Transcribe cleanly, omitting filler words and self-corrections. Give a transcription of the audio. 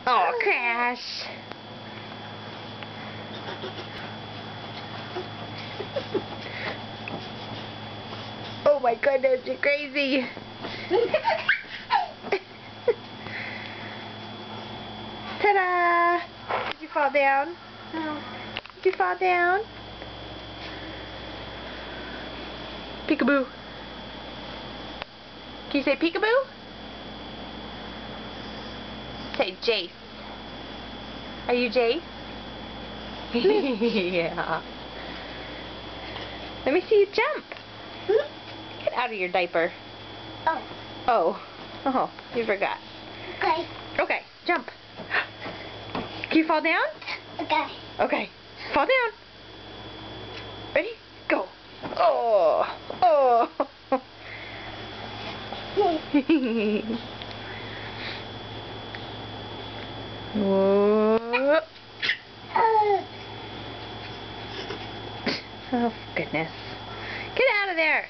Oh, Crash. Oh my goodness, you're crazy. Ta-da! Did you fall down? No. Did you fall down? Peekaboo. Can you say peekaboo? Say Jace. Are you Jace? Yeah. Let me see you jump. Get out of your diaper. Oh. Oh. Oh, you forgot. Okay. Okay, jump. Can you fall down? Okay. Okay. Fall down. Ready? Go. Oh. Oh. Whoa. Oh, goodness. Get out of there.